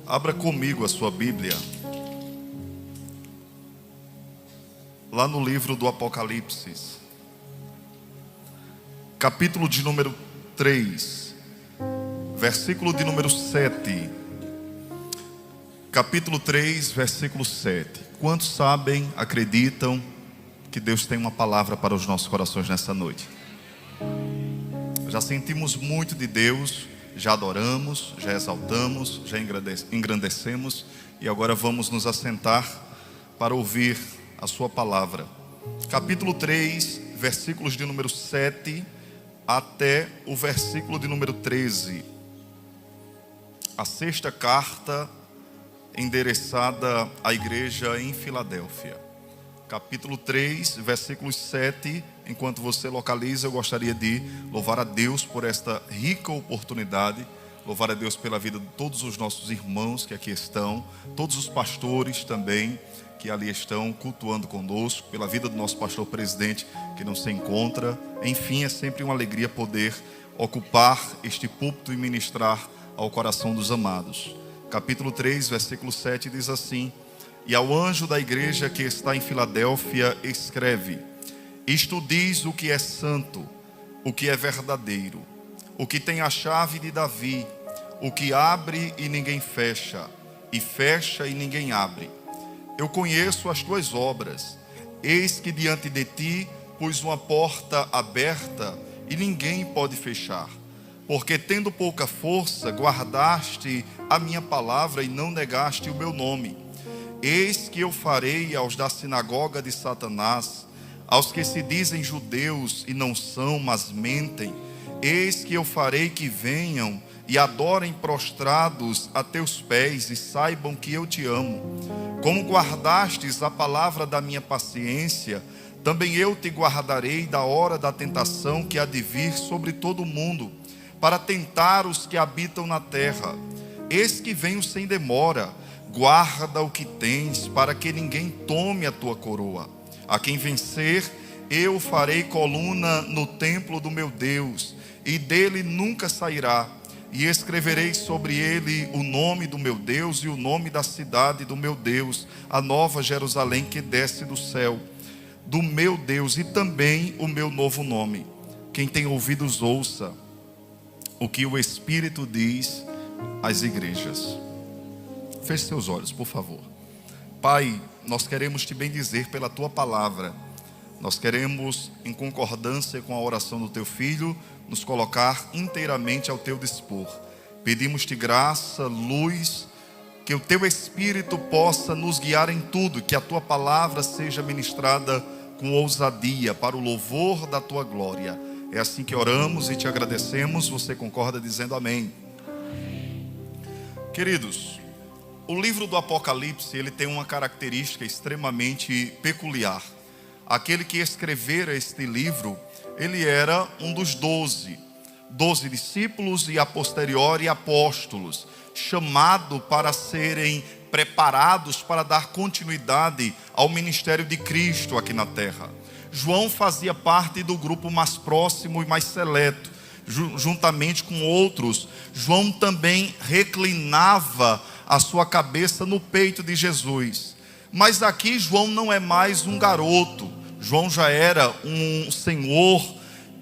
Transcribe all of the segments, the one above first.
Abra comigo a sua Bíblia, lá no livro do Apocalipse, capítulo de número 3, versículo de número 7. Capítulo 3, versículo 7. Quantos sabem, acreditam que Deus tem uma palavra para os nossos corações nessa noite? Já sentimos muito de Deus, já adoramos, já exaltamos, já engrandecemos, e agora vamos nos assentar para ouvir a sua palavra. Capítulo 3, versículos de número 7 até o versículo de número 13. A sexta carta endereçada à igreja em Filadélfia. Capítulo 3, versículos 7. Enquanto você localiza, eu gostaria de louvar a Deus por esta rica oportunidade. Louvar a Deus pela vida de todos os nossos irmãos que aqui estão, todos os pastores também que ali estão cultuando conosco, pela vida do nosso pastor presidente que não se encontra. Enfim, é sempre uma alegria poder ocupar este púlpito e ministrar ao coração dos amados. Capítulo 3, versículo 7 diz assim: E ao anjo da igreja que está em Filadélfia escreve: Isto diz o que é santo, o que é verdadeiro, o que tem a chave de Davi, o que abre e ninguém fecha, e fecha e ninguém abre. Eu conheço as tuas obras. Eis que diante de ti pus uma porta aberta e ninguém pode fechar. Porque tendo pouca força, guardaste a minha palavra e não negaste o meu nome. Eis que eu farei aos da sinagoga de Satanás, aos que se dizem judeus e não são, mas mentem, eis que eu farei que venham e adorem prostrados a teus pés e saibam que eu te amo. Como guardastes a palavra da minha paciência, também eu te guardarei da hora da tentação que há de vir sobre todo o mundo, para tentar os que habitam na terra. Eis que venho sem demora. Guarda o que tens, para que ninguém tome a tua coroa. A quem vencer, eu farei coluna no templo do meu Deus, e dele nunca sairá. E escreverei sobre ele o nome do meu Deus e o nome da cidade do meu Deus, a nova Jerusalém que desce do céu, do meu Deus, e também o meu novo nome. Quem tem ouvidos, ouça o que o Espírito diz às igrejas. Feche seus olhos, por favor. Pai, nós queremos te bendizer pela tua palavra. Nós queremos, em concordância com a oração do teu filho, nos colocar inteiramente ao teu dispor. Pedimos-te graça, luz, que o teu Espírito possa nos guiar em tudo, que a tua palavra seja ministrada com ousadia para o louvor da tua glória. É assim que oramos e te agradecemos. Você concorda dizendo amém? Queridos, o livro do Apocalipse, ele tem uma característica extremamente peculiar. Aquele que escrevera este livro, ele era um dos 12 discípulos e a posteriori apóstolos, chamado para serem preparados para dar continuidade ao ministério de Cristo aqui na terra. João fazia parte do grupo mais próximo e mais seleto. Juntamente com outros, João também reclinava a sua cabeça no peito de Jesus. Mas aqui João não é mais um garoto. João já era um senhor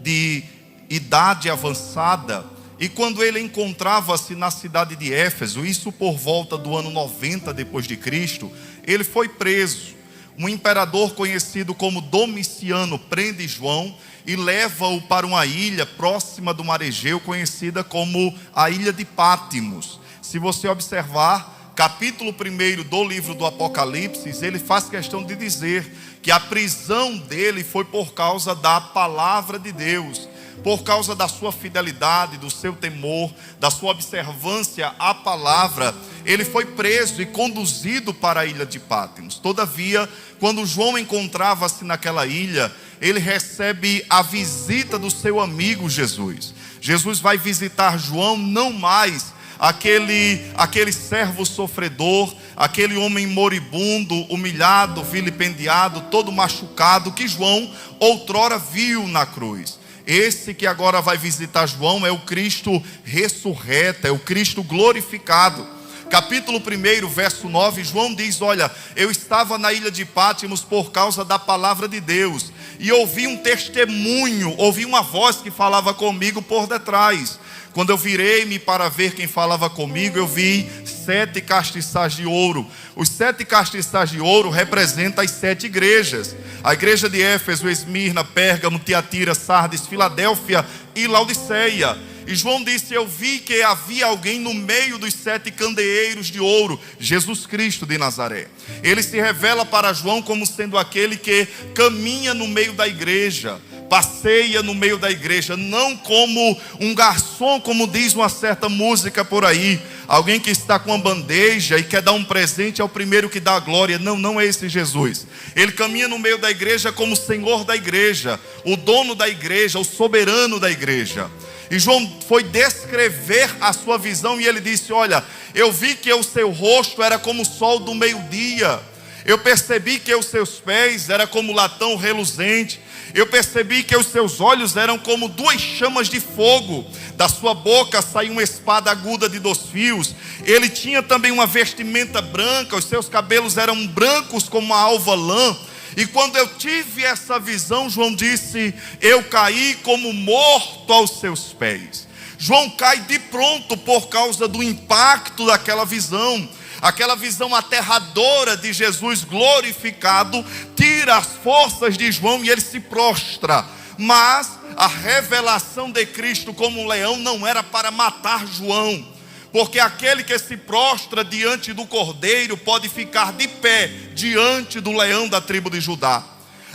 de idade avançada. E quando ele encontrava-se na cidade de Éfeso, isso por volta do ano 90 depois de Cristo, ele foi preso. Um imperador conhecido como Domiciano prende João e leva-o para uma ilha próxima do mar Egeu, conhecida como a ilha de Pátimos. Se você observar, capítulo 1 do livro do Apocalipse, ele faz questão de dizer que a prisão dele foi por causa da palavra de Deus, por causa da sua fidelidade, do seu temor, da sua observância à palavra. Ele foi preso e conduzido para a ilha de Pátimos. Todavia, quando João encontrava-se naquela ilha, ele recebe a visita do seu amigo Jesus. Jesus vai visitar João, não mais aquele servo sofredor, aquele homem moribundo, humilhado, vilipendiado, todo machucado, que João outrora viu na cruz. Esse que agora vai visitar João é o Cristo ressurreto, é o Cristo glorificado. capítulo 1, verso 9, João diz: olha, eu estava na ilha de Pátimos por causa da palavra de Deus, e ouvi um testemunho, ouvi uma voz que falava comigo por detrás. Quando eu virei-me para ver quem falava comigo, eu vi 7 castiçais de ouro. Os 7 castiçais de ouro representam as 7 igrejas. A igreja de Éfeso, Esmirna, Pérgamo, Tiatira, Sardes, Filadélfia e Laodiceia. E João disse: eu vi que havia alguém no meio dos 7 candeeiros de ouro, Jesus Cristo de Nazaré. Ele se revela para João como sendo aquele que caminha no meio da igreja, passeia no meio da igreja, não como um garçom, como diz uma certa música por aí, alguém que está com uma bandeja e quer dar um presente ao primeiro que dá a glória. Não, não é esse Jesus. Ele caminha no meio da igreja como o Senhor da igreja, o dono da igreja, o soberano da igreja. E João foi descrever a sua visão e ele disse: olha, eu vi que o seu rosto era como o sol do meio-dia. Eu percebi que os seus pés eram como latão reluzente. Eu percebi que os seus olhos eram como 2 chamas de fogo. Da sua boca saiu uma espada aguda de 2 fios. Ele tinha também uma vestimenta branca. Os seus cabelos eram brancos como a alva lã. E quando eu tive essa visão, João disse: eu caí como morto aos seus pés. João cai de pronto por causa do impacto daquela visão. Aquela visão aterradora de Jesus glorificado tira as forças de João e ele se prostra. Mas a revelação de Cristo como um leão não era para matar João, porque aquele que se prostra diante do Cordeiro pode ficar de pé diante do leão da tribo de Judá.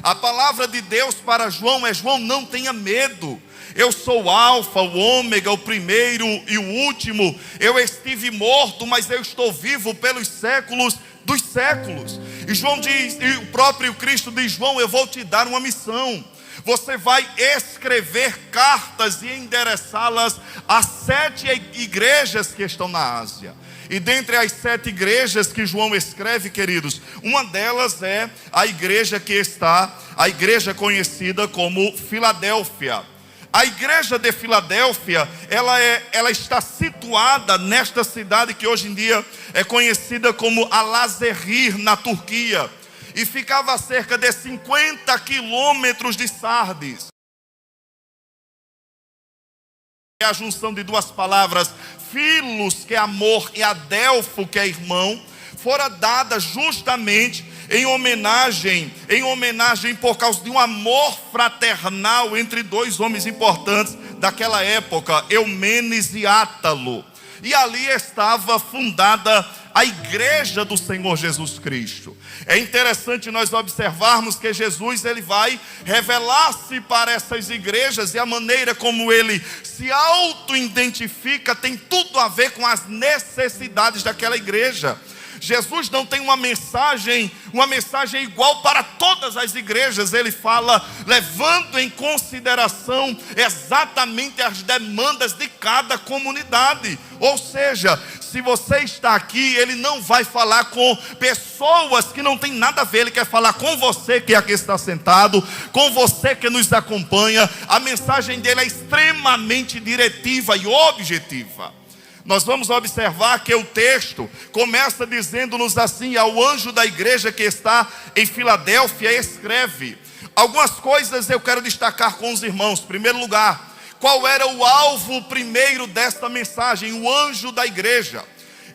A palavra de Deus para João é: João, não tenha medo. Eu sou o Alfa, o Ômega, o primeiro e o último. Eu estive morto, mas eu estou vivo pelos séculos dos séculos. E João diz, e o próprio Cristo diz: João, eu vou te dar uma missão. Você vai escrever cartas e endereçá-las às 7 igrejas que estão na Ásia. E dentre as 7 igrejas que João escreve, queridos, uma delas é a igreja a igreja conhecida como Filadélfia. A igreja de Filadélfia, ela está situada nesta cidade que hoje em dia é conhecida como Alaşehir, na Turquia. E ficava a cerca de 50 quilômetros de Sardes. É a junção de 2 palavras, filos, que é amor, e adelfo, que é irmão, fora dada justamente em homenagem por causa de um amor fraternal entre 2 homens importantes daquela época, Eumenes e Átalo. E ali estava fundada a igreja do Senhor Jesus Cristo. É interessante nós observarmos que Jesus, ele vai revelar-se para essas igrejas, e a maneira como ele se auto-identifica tem tudo a ver com as necessidades daquela igreja. Jesus não tem uma mensagem igual para todas as igrejas. Ele fala levando em consideração exatamente as demandas de cada comunidade. Ou seja, se você está aqui, ele não vai falar com pessoas que não tem nada a ver. Ele quer falar com você que aqui está sentado, com você que nos acompanha. A mensagem dele é extremamente diretiva e objetiva. Nós vamos observar que o texto começa dizendo-nos assim: ao anjo da igreja que está em Filadélfia escreve. Algumas coisas eu quero destacar com os irmãos. Em primeiro lugar, qual era o alvo primeiro desta mensagem? O anjo da igreja.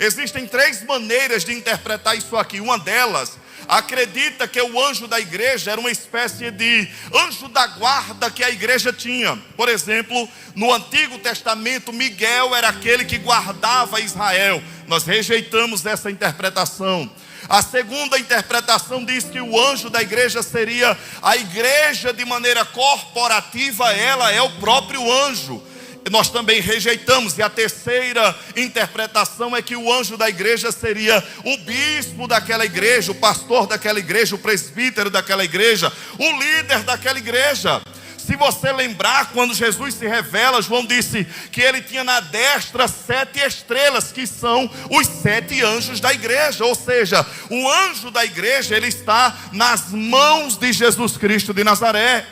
Existem 3 maneiras de interpretar isso aqui. Uma delas acredita que o anjo da igreja era uma espécie de anjo da guarda que a igreja tinha. Por exemplo, no Antigo Testamento, Miguel era aquele que guardava Israel. Nós rejeitamos essa interpretação. A segunda interpretação diz que o anjo da igreja seria a igreja de maneira corporativa, ela é o próprio anjo. Nós também rejeitamos. E a terceira interpretação é que o anjo da igreja seria o bispo daquela igreja, o pastor daquela igreja, o presbítero daquela igreja, o líder daquela igreja. Se você lembrar, quando Jesus se revela, João disse que ele tinha na destra 7 estrelas, que são os 7 anjos da igreja. Ou seja, o anjo da igreja, ele está nas mãos de Jesus Cristo de Nazaré.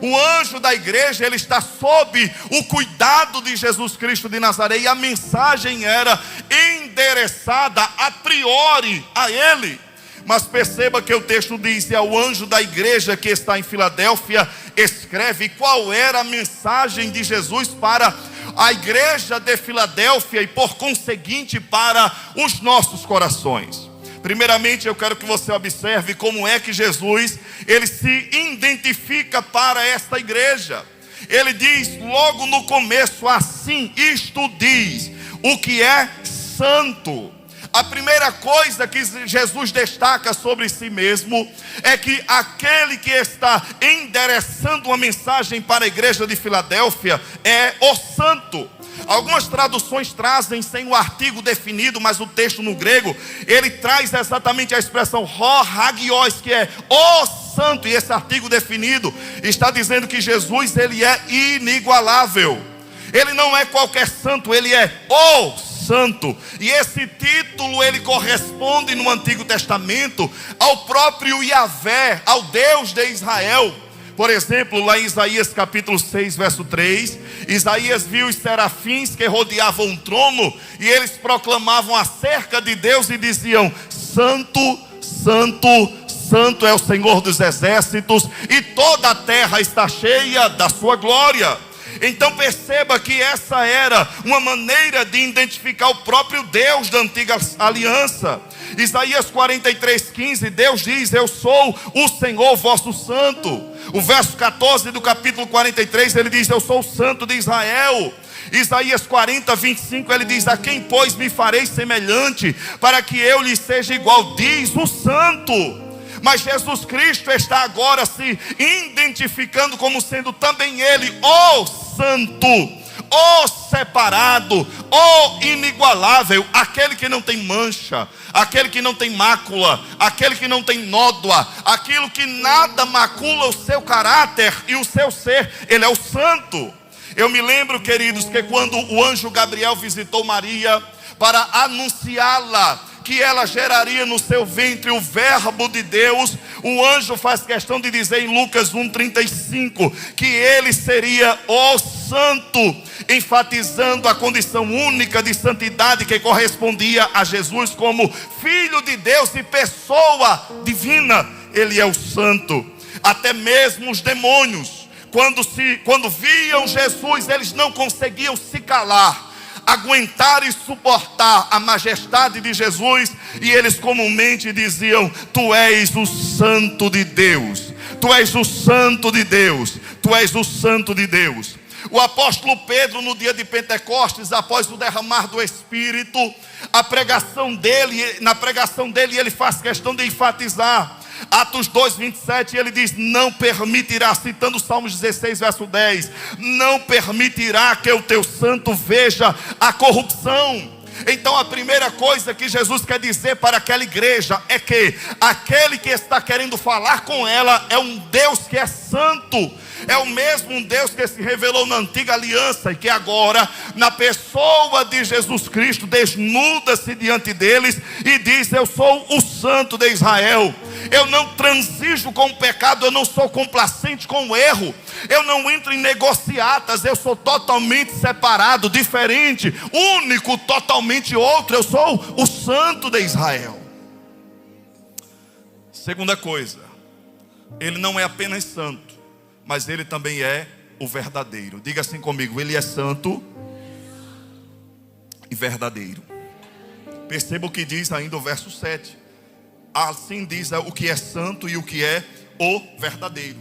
O anjo da igreja, ele está sob o cuidado de Jesus Cristo de Nazaré. E a mensagem era endereçada a priori a ele. Mas perceba que o texto diz: e ao anjo da igreja que está em Filadélfia escreve. Qual era a mensagem de Jesus para a igreja de Filadélfia e por conseguinte para os nossos corações? Primeiramente, eu quero que você observe como é que Jesus, ele se identifica para esta igreja. Ele diz logo no começo assim: isto diz o que é santo. A primeira coisa que Jesus destaca sobre si mesmo é que aquele que está endereçando uma mensagem para a igreja de Filadélfia é o santo. Algumas traduções trazem sem o artigo definido, mas o texto no grego, ele traz exatamente a expressão ho hagios, que é o santo, e esse artigo definido está dizendo que Jesus, ele é inigualável. Ele não é qualquer santo, ele é o santo. E esse título, ele corresponde no Antigo Testamento ao próprio Yahvé, ao Deus de Israel. Por exemplo, lá em Isaías capítulo 6, verso 3, Isaías viu os serafins que rodeavam o trono, e eles proclamavam acerca de Deus e diziam: santo, santo, santo é o Senhor dos exércitos, e toda a terra está cheia da sua glória. Então perceba que essa era uma maneira de identificar o próprio Deus da antiga aliança. Isaías 43:15, Deus diz: eu sou o Senhor vosso santo. O verso 14 do capítulo 43, ele diz: eu sou o santo de Israel. Isaías 40:25, ele diz: a quem pois me farei semelhante, para que eu lhe seja igual, diz o santo. Mas Jesus Cristo está agora se identificando como sendo também ele o santo, o separado, o inigualável, aquele que não tem mancha, aquele que não tem mácula, aquele que não tem nódoa, aquilo que nada macula o seu caráter e o seu ser. Ele é o santo. Eu me lembro, queridos, que quando o anjo Gabriel visitou Maria para anunciá-la que ela geraria no seu ventre o verbo de Deus, o anjo faz questão de dizer em Lucas 1:35 que ele seria o santo, enfatizando a condição única de santidade que correspondia a Jesus como filho de Deus e pessoa divina. Ele é o santo. Até mesmo os demônios, quando viam Jesus, eles não conseguiam se calar, aguentar e suportar a majestade de Jesus, e eles comumente diziam: tu és o santo de Deus, tu és o santo de Deus, tu és o santo de Deus. O apóstolo Pedro, no dia de Pentecostes, após o derramar do Espírito, na pregação dele ele faz questão de enfatizar Atos 2:27, ele diz: não permitirá, citando Salmos 16, verso 10, não permitirá que o teu santo veja a corrupção. Então a primeira coisa que Jesus quer dizer para aquela igreja é que aquele que está querendo falar com ela é um Deus que é santo. É o mesmo Deus que se revelou na antiga aliança e que agora, na pessoa de Jesus Cristo, desnuda-se diante deles e diz: eu sou o santo de Israel. Eu não transijo com o pecado, eu não sou complacente com o erro, eu não entro em negociatas, eu sou totalmente separado, diferente, único, totalmente outro. Eu sou o santo de Israel. Segunda coisa, ele não é apenas santo, mas ele também é o verdadeiro. Diga assim comigo: ele é santo e verdadeiro. Perceba o que diz ainda o verso 7. Assim diz o que é santo e o que é o verdadeiro.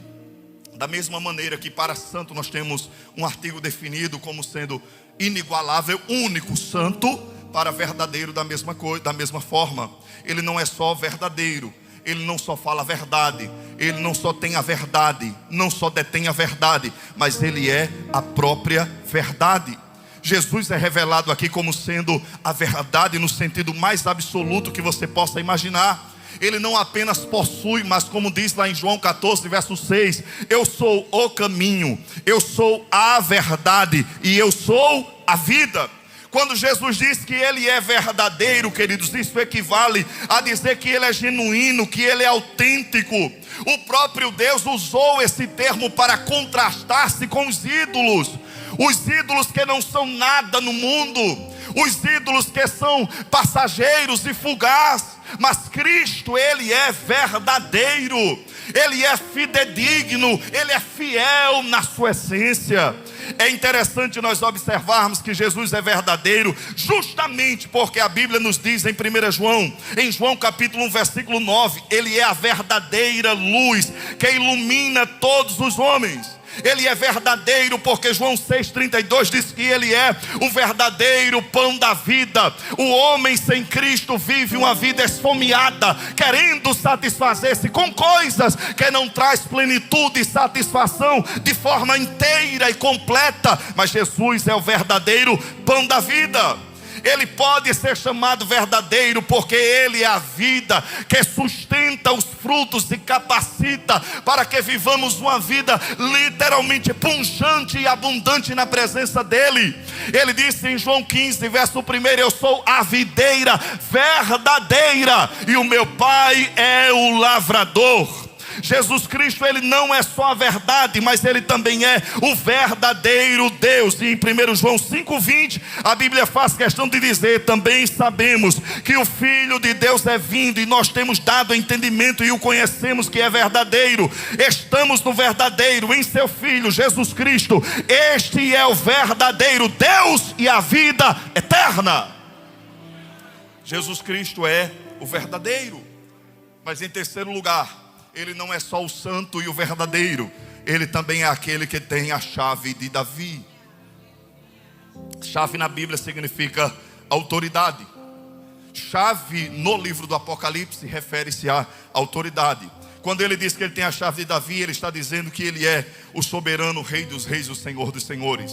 Da mesma maneira que para santo nós temos um artigo definido como sendo inigualável, único, santo, para verdadeiro da mesma coisa, da mesma forma. Ele não é só verdadeiro, ele não só fala a verdade, ele não só tem a verdade, não só detém a verdade, mas ele é a própria verdade. Jesus é revelado aqui como sendo a verdade no sentido mais absoluto que você possa imaginar. Ele não apenas possui, mas como diz lá em João 14, verso 6, eu sou o caminho, eu sou a verdade e eu sou a vida. Quando Jesus diz que ele é verdadeiro, queridos, isso equivale a dizer que ele é genuíno, que ele é autêntico. O próprio Deus usou esse termo para contrastar-se com os ídolos que não são nada no mundo, Os ídolos que são passageiros e fugazes. Mas Cristo, Ele é verdadeiro, Ele é fidedigno, Ele é fiel na sua essência. É interessante nós observarmos que Jesus é verdadeiro, justamente porque a Bíblia nos diz em 1 João, em João capítulo 1, versículo 9, Ele é a verdadeira luz que ilumina todos os homens. Ele é verdadeiro porque João 6,32 diz que Ele é o verdadeiro pão da vida. O homem sem Cristo vive uma vida esfomeada, querendo satisfazer-se com coisas que não traz plenitude e satisfação de forma inteira e completa. Mas Jesus é o verdadeiro pão da vida. Ele pode ser chamado verdadeiro porque Ele é a vida que sustenta os frutos e capacita para que vivamos uma vida literalmente pujante e abundante na presença dEle. Ele disse em João 15, verso 1, eu sou a videira verdadeira e o meu Pai é o lavrador. Jesus Cristo, Ele não é só a verdade, mas Ele também é o verdadeiro Deus. E em 1 João 5,20, a Bíblia faz questão de dizer: também sabemos que o Filho de Deus é vindo, e nós temos dado entendimento e o conhecemos que é verdadeiro. Estamos no verdadeiro, em seu Filho Jesus Cristo. Este é o verdadeiro Deus e a vida eterna. Jesus Cristo é o verdadeiro. Mas em terceiro lugar, Ele não é só o santo e o verdadeiro, Ele também é aquele que tem a chave de Davi. Chave na Bíblia significa autoridade. Chave no livro do Apocalipse refere-se à autoridade. Quando ele diz que ele tem a chave de Davi, ele está dizendo que ele é o soberano Rei dos reis, o Senhor dos senhores.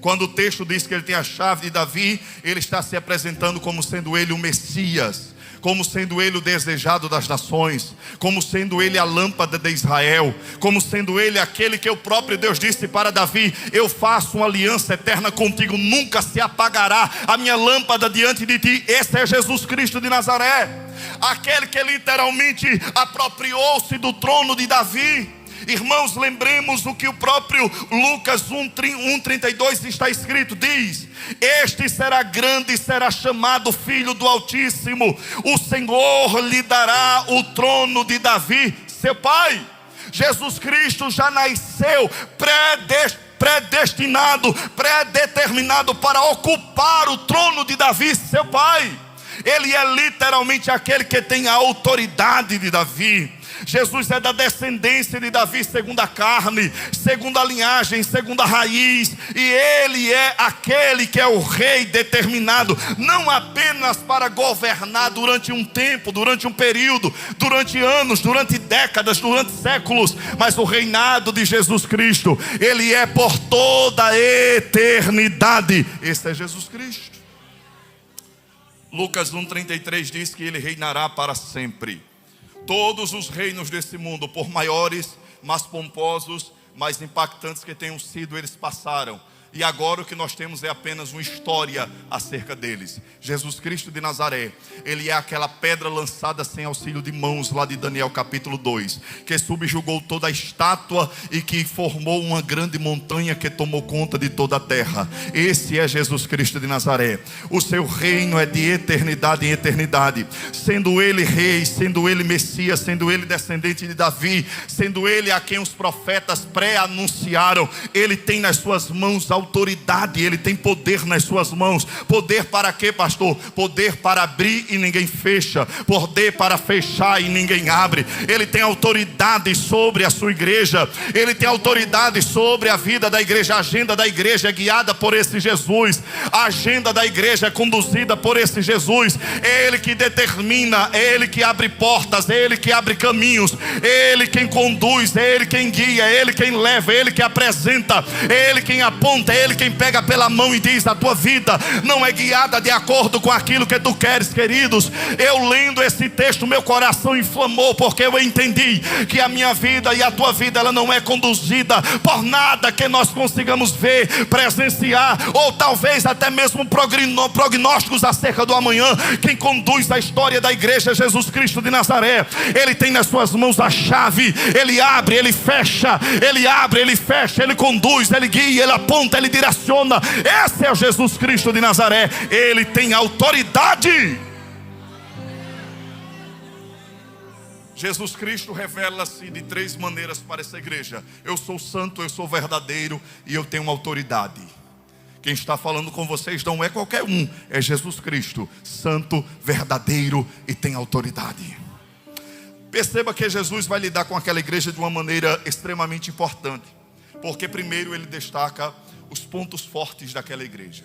Quando o texto diz que ele tem a chave de Davi, ele está se apresentando como sendo ele o Messias, como sendo Ele o desejado das nações, como sendo Ele a lâmpada de Israel, como sendo Ele aquele que o próprio Deus disse para Davi: eu faço uma aliança eterna contigo, nunca se apagará a minha lâmpada diante de ti. Esse é Jesus Cristo de Nazaré, aquele que literalmente apropriou-se do trono de Davi. Irmãos, lembremos o que o próprio Lucas 1,32 está escrito, diz: este será grande e será chamado Filho do Altíssimo, o Senhor lhe dará o trono de Davi, seu pai. Jesus Cristo já nasceu predestinado, predeterminado para ocupar o trono de Davi, seu pai. Ele é literalmente aquele que tem a autoridade de Davi. Jesus é da descendência de Davi segundo a carne, segundo a linhagem, segundo a raiz. E Ele é aquele que é o rei determinado, não apenas para governar durante um tempo, durante um período, durante anos, durante décadas, durante séculos, mas o reinado de Jesus Cristo, Ele é por toda a eternidade. Esse é Jesus Cristo. Lucas 1,33 diz que Ele reinará para sempre. Todos os reinos desse mundo, por maiores, mais pomposos, mais impactantes que tenham sido, eles passaram. E agora o que nós temos é apenas uma história acerca deles. Jesus Cristo de Nazaré, Ele é aquela pedra lançada sem auxílio de mãos, lá de Daniel capítulo 2, que subjugou toda a estátua e que formou uma grande montanha que tomou conta de toda a terra. Esse é Jesus Cristo de Nazaré. O seu reino é de eternidade em eternidade, sendo Ele rei, sendo Ele Messias, sendo Ele descendente de Davi, sendo Ele a quem os profetas pré-anunciaram. Ele tem nas suas mãos autoridade, Ele tem poder nas suas mãos. Poder para quê, pastor? Poder para abrir e ninguém fecha, poder para fechar e ninguém abre. Ele tem autoridade sobre a sua igreja, Ele tem autoridade sobre a vida da igreja. A agenda da igreja é guiada por esse Jesus, a agenda da igreja é conduzida por esse Jesus. É Ele que determina, é Ele que abre portas, é Ele que abre caminhos, é Ele quem conduz, é Ele quem guia, é Ele quem leva, é Ele que apresenta, é Ele quem aponta, é Ele quem pega pela mão e diz: a tua vida não é guiada de acordo com aquilo que tu queres, queridos. Eu lendo esse texto, meu coração inflamou, porque eu entendi que a minha vida e a tua vida, ela não é conduzida por nada que nós consigamos ver, presenciar, ou talvez até mesmo prognósticos acerca do amanhã. Quem conduz a história da igreja é Jesus Cristo de Nazaré. Ele tem nas suas mãos a chave, Ele abre, Ele fecha, Ele abre, Ele fecha, Ele conduz, Ele guia, Ele aponta, orienta, Ele direciona. Esse é o Jesus Cristo de Nazaré. Ele tem autoridade. Jesus Cristo revela-se de 3 maneiras para essa igreja: eu sou santo, eu sou verdadeiro e eu tenho autoridade. Quem está falando com vocês não é qualquer um, é Jesus Cristo, santo, verdadeiro e tem autoridade. Perceba que Jesus vai lidar com aquela igreja de uma maneira extremamente importante, porque primeiro ele destaca os pontos fortes daquela igreja.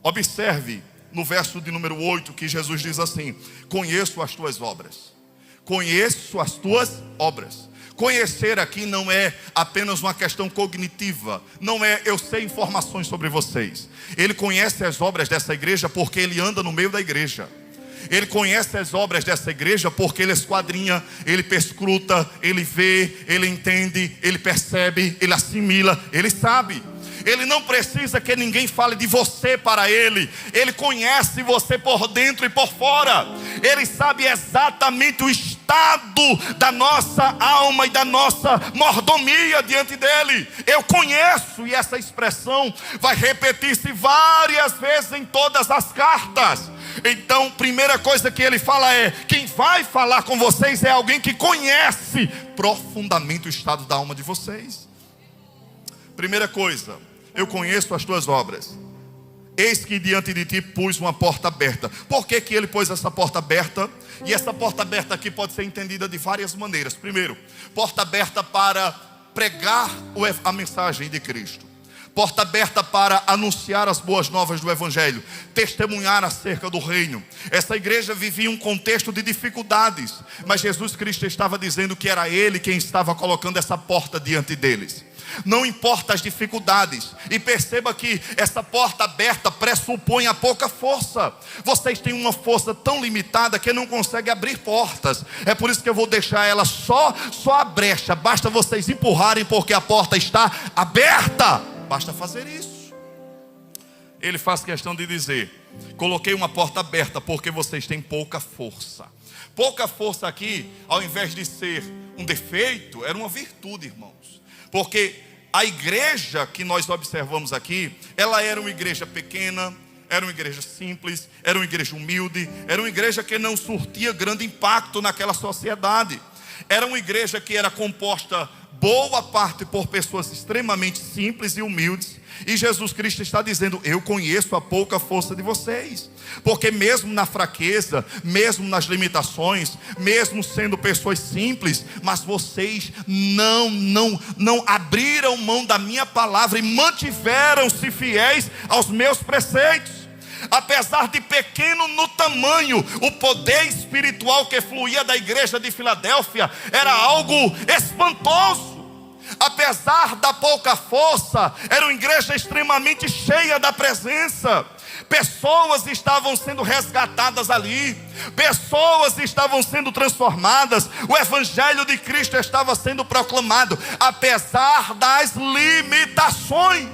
Observe no verso de número 8 que Jesus diz assim: conheço as tuas obras. Conheço as tuas obras. Conhecer aqui não é apenas uma questão cognitiva, não é eu sei informações sobre vocês. Ele conhece as obras dessa igreja porque ele anda no meio da igreja. Ele conhece as obras dessa igreja porque ele esquadrinha, ele perscruta, ele vê, ele entende, ele percebe, ele assimila, ele sabe. Ele não precisa que ninguém fale de você para ele. Ele conhece você por dentro e por fora. Ele sabe exatamente o estado da nossa alma e da nossa mordomia diante dele. Eu conheço, e essa expressão vai repetir-se várias vezes em todas as cartas. Então, primeira coisa que ele fala é: quem vai falar com vocês é alguém que conhece profundamente o estado da alma de vocês. Primeira coisa: eu conheço as tuas obras. Eis que diante de ti pus uma porta aberta. Por que que ele pôs essa porta aberta? E essa porta aberta aqui pode ser entendida de várias maneiras. Primeiro, porta aberta para pregar a mensagem de Cristo. Porta aberta para anunciar as boas novas do Evangelho, testemunhar acerca do reino. Essa igreja vivia um contexto de dificuldades, mas Jesus Cristo estava dizendo que era Ele quem estava colocando essa porta diante deles. Não importa as dificuldades. E perceba que essa porta aberta pressupõe a pouca força. Vocês têm uma força tão limitada que não conseguem abrir portas. É por isso que eu vou deixar ela só a brecha. Basta vocês empurrarem, porque a porta está aberta. Basta fazer isso. Ele faz questão de dizer: coloquei uma porta aberta porque vocês têm pouca força. Pouca força aqui, ao invés de ser um defeito, era uma virtude, irmãos. Porque a igreja que nós observamos aqui, ela era uma igreja pequena, era uma igreja simples, era uma igreja humilde, era uma igreja que não surtia grande impacto naquela sociedade. Era uma igreja que era composta boa parte por pessoas extremamente simples e humildes. E Jesus Cristo está dizendo: eu conheço a pouca força de vocês. Porque mesmo na fraqueza, mesmo nas limitações, mesmo sendo pessoas simples, mas vocês não abriram mão da minha palavra e mantiveram-se fiéis aos meus preceitos. Apesar de pequeno no tamanho, o poder espiritual que fluía da igreja de Filadélfia era algo espantoso. Apesar da pouca força, era uma igreja extremamente cheia da presença. Pessoas estavam sendo resgatadas ali, pessoas estavam sendo transformadas, o Evangelho de Cristo estava sendo proclamado, apesar das limitações.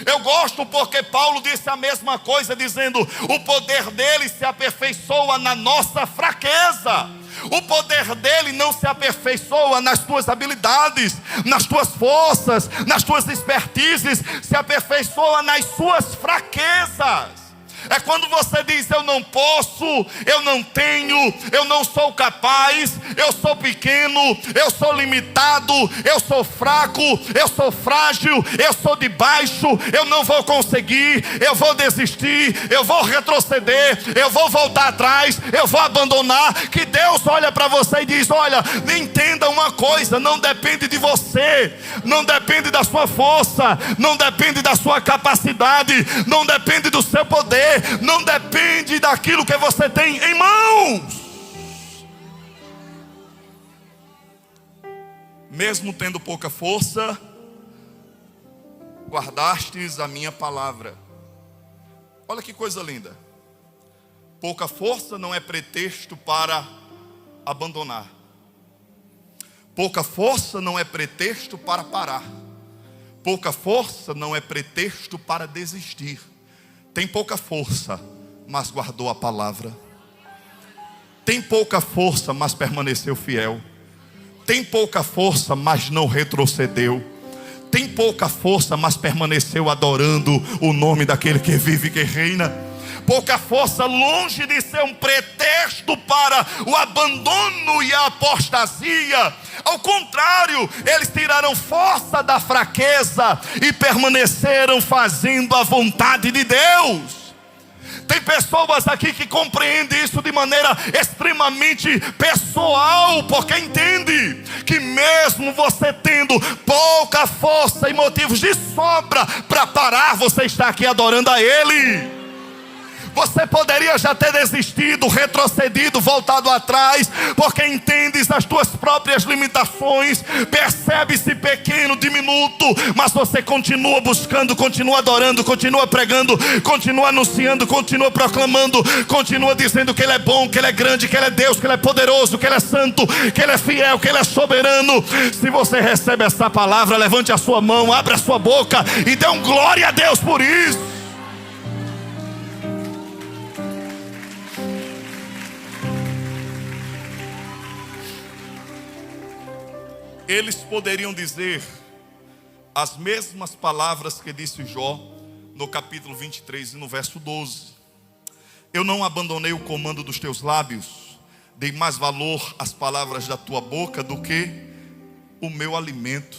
Eu gosto porque Paulo disse a mesma coisa, dizendo: o poder dele se aperfeiçoa na nossa fraqueza. O poder dele não se aperfeiçoa nas tuas habilidades, nas tuas forças, nas tuas expertises, se aperfeiçoa nas suas fraquezas. É quando você diz: eu não posso, eu não tenho, eu não sou capaz, eu sou pequeno, eu sou limitado, eu sou fraco, eu sou frágil, eu sou de baixo, eu não vou conseguir, eu vou desistir, eu vou retroceder, eu vou voltar atrás, eu vou abandonar. Que Deus olha para você e diz: olha, entenda uma coisa, não depende de você, não depende da sua força, não depende da sua capacidade, não depende do seu poder, não depende daquilo que você tem em mãos. Mesmo tendo pouca força, guardastes a minha palavra. Olha que coisa linda. Pouca força não é pretexto para abandonar. Pouca força não é pretexto para parar. Pouca força não é pretexto para desistir. Tem pouca força, mas guardou a palavra. Tem pouca força, mas permaneceu fiel. Tem pouca força, mas não retrocedeu. tem pouca força, mas permaneceu adorando o nome daquele que vive e que reina. Pouca força, longe de ser um pretexto para o abandono e a apostasia. Ao contrário, eles tiraram força da fraqueza e permaneceram fazendo a vontade de Deus. Tem pessoas aqui que compreendem isso de maneira extremamente pessoal, porque entende que mesmo você tendo pouca força e motivos de sobra para parar, você está aqui adorando a Ele. Você poderia já ter desistido, retrocedido, voltado atrás, porque entendes as tuas próprias limitações, percebe-se pequeno, diminuto, mas você continua buscando, continua adorando, continua pregando, continua anunciando, continua proclamando, continua dizendo que Ele é bom, que Ele é grande, que Ele é Deus, que Ele é poderoso, que Ele é santo, que Ele é fiel, que Ele é soberano. Se você recebe essa palavra, levante a sua mão, abra a sua boca e dê um glória a Deus por isso. Eles poderiam dizer as mesmas palavras que disse Jó no capítulo 23 e no verso 12. Eu não abandonei o comando dos teus lábios, dei mais valor às palavras da tua boca do que o meu alimento.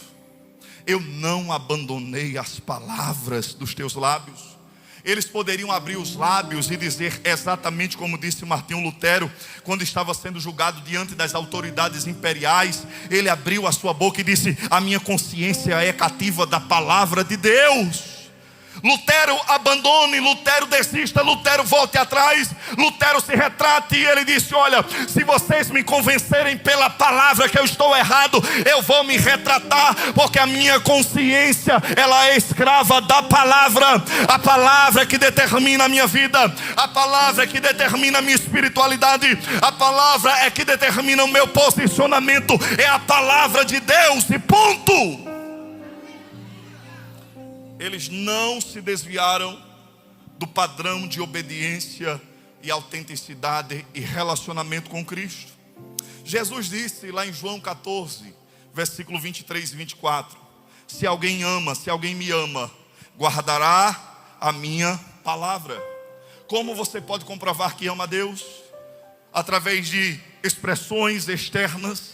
Eu não abandonei as palavras dos teus lábios. Eles poderiam abrir os lábios e dizer exatamente como disse Martinho Lutero, quando estava sendo julgado diante das autoridades imperiais. Ele abriu a sua boca e disse: a minha consciência é cativa da palavra de Deus. Lutero abandone, Lutero desista, Lutero volte atrás, Lutero se retrate e ele disse: olha, se vocês me convencerem pela palavra que eu estou errado, eu vou me retratar, porque a minha consciência, ela é escrava da palavra. A palavra que determina a minha vida, a palavra que determina a minha espiritualidade, a palavra é que determina o meu posicionamento, é a palavra de Deus e ponto. Eles não se desviaram do padrão de obediência e autenticidade e relacionamento com Cristo. Jesus disse lá em João 14, versículo 23 e 24: se alguém ama, se alguém me ama, guardará a minha palavra. Como você pode comprovar que ama a Deus? Através de expressões externas,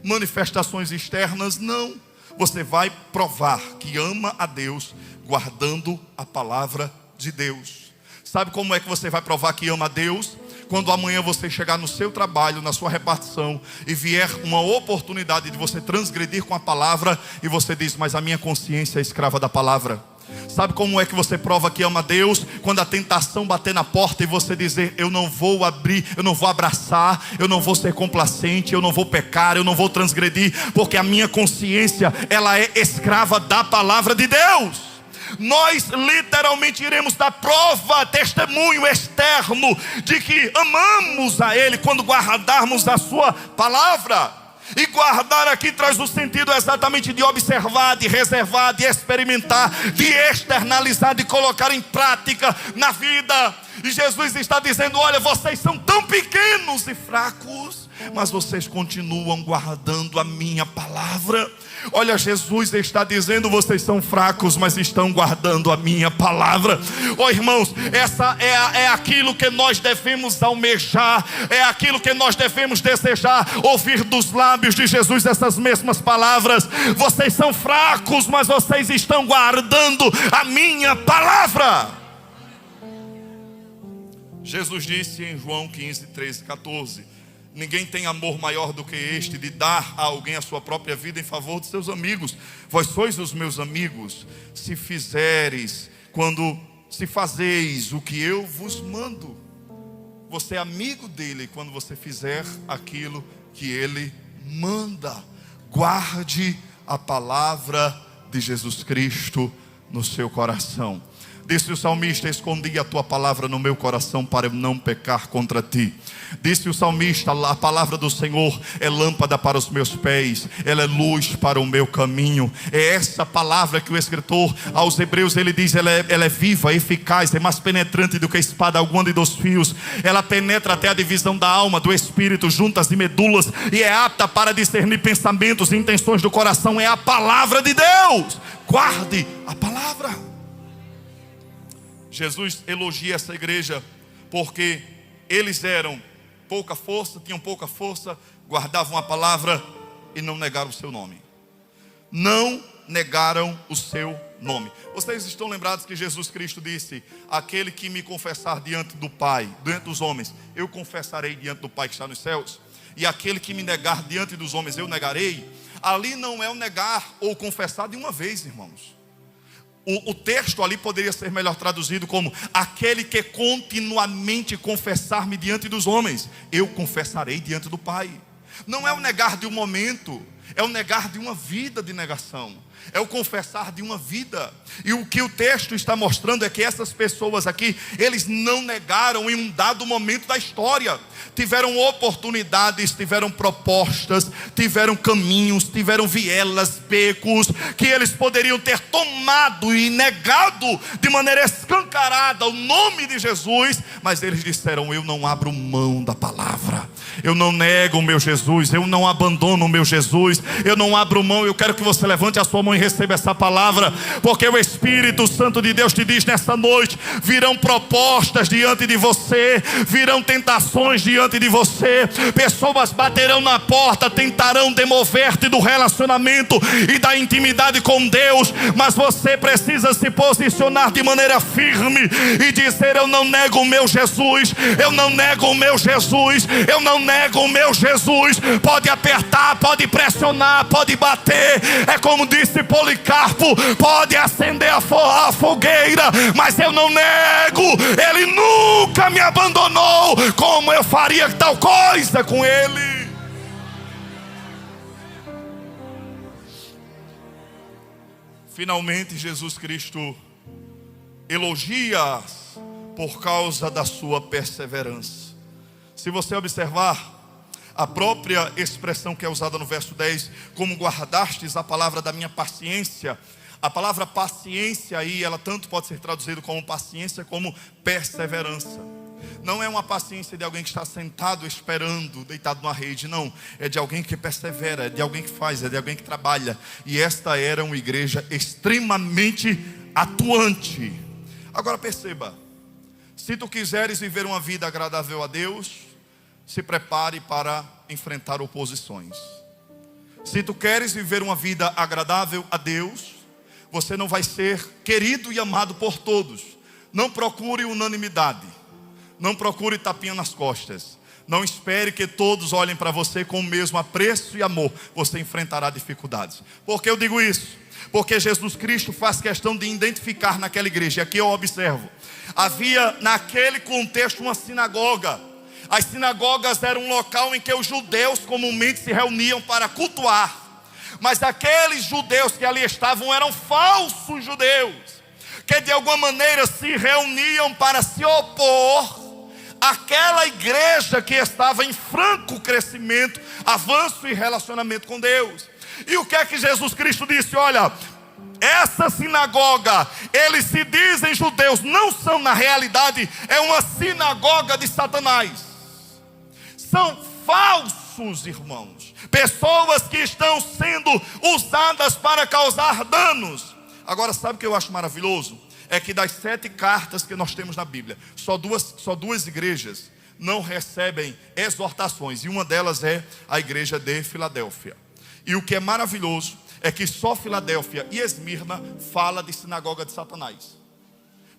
manifestações externas? Não. Você vai provar que ama a Deus guardando a palavra de Deus. Sabe como é que você vai provar que ama a Deus? Quando amanhã você chegar no seu trabalho, na sua repartição, e vier uma oportunidade de você transgredir com a palavra, e você diz: mas a minha consciência é escrava da palavra. Sabe como é que você prova que ama a Deus? Quando a tentação bater na porta e você dizer: eu não vou abrir, eu não vou abraçar, eu não vou ser complacente, eu não vou pecar, eu não vou transgredir, porque a minha consciência, ela é escrava da palavra de Deus. Nós literalmente iremos dar prova, testemunho externo de que amamos a Ele quando guardarmos a sua palavra. E guardar aqui traz o sentido exatamente de observar, de reservar, de experimentar, de externalizar, de colocar em prática na vida. E Jesus está dizendo: olha, vocês são tão pequenos e fracos, mas vocês continuam guardando a minha palavra. Olha, Jesus está dizendo: vocês são fracos, mas estão guardando a minha palavra. Oh, irmãos, essa é aquilo que nós devemos almejar, é aquilo que nós devemos desejar, ouvir dos lábios de Jesus essas mesmas palavras. Vocês são fracos, mas vocês estão guardando a minha palavra. Jesus disse em João 15, 13, 14: ninguém tem amor maior do que este, de dar a alguém a sua própria vida em favor de seus amigos. Vós sois os meus amigos, se fazeis o que eu vos mando. Você é amigo dele quando você fizer aquilo que ele manda. Guarde a palavra de Jesus Cristo no seu coração. Disse o salmista: escondi a tua palavra no meu coração para eu não pecar contra ti. Disse o salmista: a palavra do Senhor é lâmpada para os meus pés, ela é luz para o meu caminho. É essa palavra que o escritor aos Hebreus, ele diz, ela é viva, eficaz, é mais penetrante do que a espada alguma de 2 fios. Ela penetra até a divisão da alma, do espírito, juntas e medulas, e é apta para discernir pensamentos e intenções do coração. É a palavra de Deus. guarde a palavra. Jesus elogia essa igreja porque eles eram pouca força, tinham pouca força, guardavam a palavra e não negaram o seu nome. Não negaram o seu nome. Vocês estão lembrados que Jesus Cristo disse: aquele que me confessar diante do Pai, diante dos homens, eu confessarei diante do Pai que está nos céus, e aquele que me negar diante dos homens, eu negarei. Ali não é o negar ou confessar de uma vez, irmãos. O texto ali poderia ser melhor traduzido como: aquele que continuamente confessar-me diante dos homens, eu confessarei diante do Pai. Não é o negar de um momento, é o negar de uma vida de negação, é o confessar de uma vida. E o que o texto está mostrando é que essas pessoas aqui, eles não negaram em um dado momento da história. Tiveram oportunidades, tiveram propostas, tiveram caminhos, tiveram vielas, becos, que eles poderiam ter tomado e negado de maneira escancarada o nome de Jesus, mas eles disseram: eu não abro mão da palavra, eu não nego o meu Jesus, eu não abandono o meu Jesus, eu não abro mão. Eu quero que você levante a sua mão e receba essa palavra, porque o Espírito Santo de Deus te diz nessa noite: virão propostas diante de você, virão tentações diante de você, pessoas baterão na porta, tentarão demover-te do relacionamento e da intimidade com Deus, mas você precisa se posicionar de maneira firme e dizer: eu não nego o meu Jesus, eu não nego o meu Jesus, eu não nego o meu Jesus. Pode apertar, pode pressionar, pode bater, é como disse Policarpo: pode acender a fogueira, mas eu não nego. Ele nunca me abandonou. Como eu faria tal coisa com ele? Finalmente Jesus Cristo elogia por causa da sua perseverança. Se você observar a própria expressão que é usada no verso 10, como guardastes a palavra da minha paciência, a palavra paciência aí, ela tanto pode ser traduzida como paciência como perseverança. Não é uma paciência de alguém que está sentado esperando, deitado numa rede, não. É de alguém que persevera, é de alguém que faz, é de alguém que trabalha. E esta era uma igreja extremamente atuante. Agora perceba: se tu quiseres viver uma vida agradável a Deus, se prepare para enfrentar oposições. Se tu queres viver uma vida agradável a Deus, você não vai ser querido e amado por todos. Não procure unanimidade, não procure tapinha nas costas, não espere que todos olhem para você com o mesmo apreço e amor. Você enfrentará dificuldades. Por que eu digo isso? Porque Jesus Cristo faz questão de identificar naquela igreja. E aqui eu observo: havia naquele contexto uma sinagoga. As sinagogas eram um local em que os judeus comumente se reuniam para cultuar. Mas aqueles judeus que ali estavam eram falsos judeus, que de alguma maneira se reuniam para se opor àquela igreja que estava em franco crescimento, avanço e relacionamento com Deus. E o que é que Jesus Cristo disse? Olha, essa sinagoga, eles se dizem judeus, não são, na realidade, é uma sinagoga de Satanás. São falsos irmãos, pessoas que estão sendo usadas para causar danos. Agora, sabe o que eu acho maravilhoso? É que das 7 cartas que nós temos na Bíblia, só duas igrejas não recebem exortações, e uma delas é a igreja de Filadélfia. E o que é maravilhoso é que só Filadélfia e Esmirna fala de sinagoga de Satanás.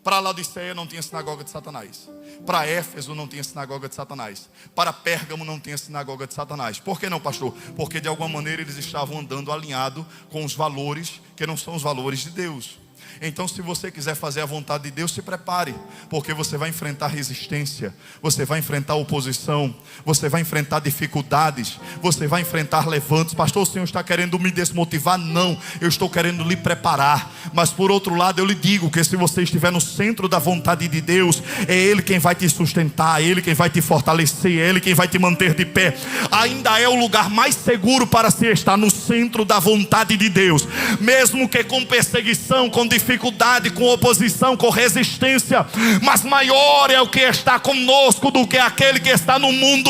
Para Laodiceia não tinha sinagoga de Satanás. Para Éfeso não tinha sinagoga de Satanás. Para Pérgamo não tinha sinagoga de Satanás. Por que não, pastor? Porque de alguma maneira eles estavam andando alinhado com os valores que não são os valores de Deus. Então, se você quiser fazer a vontade de Deus, se prepare, porque você vai enfrentar resistência, você vai enfrentar oposição, você vai enfrentar dificuldades, você vai enfrentar levantes. Pastor, o Senhor está querendo me desmotivar? Não, eu estou querendo lhe preparar. Mas por outro lado, eu lhe digo que se você estiver no centro da vontade de Deus, é Ele quem vai te sustentar, é Ele quem vai te fortalecer, é Ele quem vai te manter de pé. Ainda é o lugar mais seguro para se estar no centro da vontade de Deus, mesmo que com perseguição, com dificuldade, com oposição, com resistência. Mas maior é o que está conosco do que aquele que está no mundo.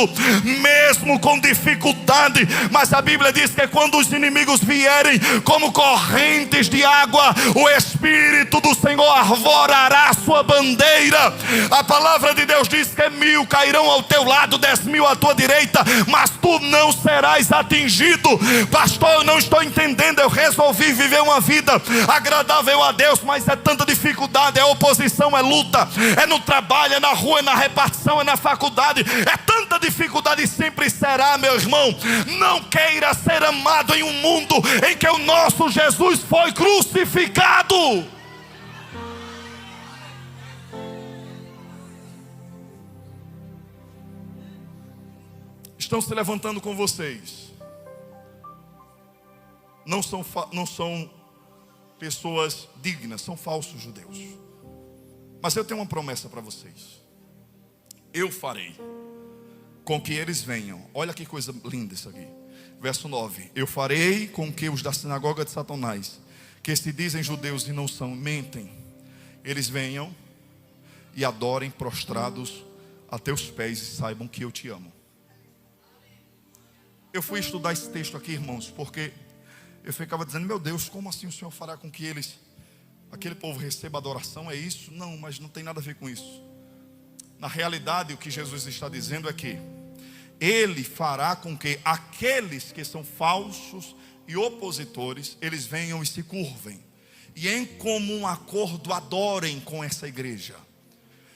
mesmo com dificuldade, mas a Bíblia diz que quando os inimigos vierem como correntes de água, o Espírito do Senhor arvorará a sua bandeira. A palavra de Deus diz que 1000 cairão ao teu lado, 10.000 à tua direita, mas tu não serás atingido. Pastor, eu não estou entendendo. Eu resolvi viver uma vida agradável a Deus, mas é tanta dificuldade, é oposição, é luta, é no trabalho, é na rua, é na repartição, é na faculdade, é tanta dificuldade e sempre será, meu irmão. Não queira ser amado em um mundo em que o nosso Jesus foi crucificado. Estão se levantando com vocês. Não são pessoas dignas, são falsos judeus. Mas eu tenho uma promessa para vocês. Eu farei com que eles venham. Olha que coisa linda isso aqui. Verso 9. Eu farei com que os da sinagoga de Satanás, que se dizem judeus e não são, mentem, eles venham e adorem prostrados a teus pés e saibam que eu te amo. Eu fui estudar esse texto aqui, irmãos, porque eu ficava dizendo, meu Deus, como assim o Senhor fará com que aquele povo receba adoração? É isso? Não, mas não tem nada a ver com isso. Na realidade, o que Jesus está dizendo é que Ele fará com que aqueles que são falsos e opositores, eles venham e se curvem, e em comum acordo adorem com essa igreja.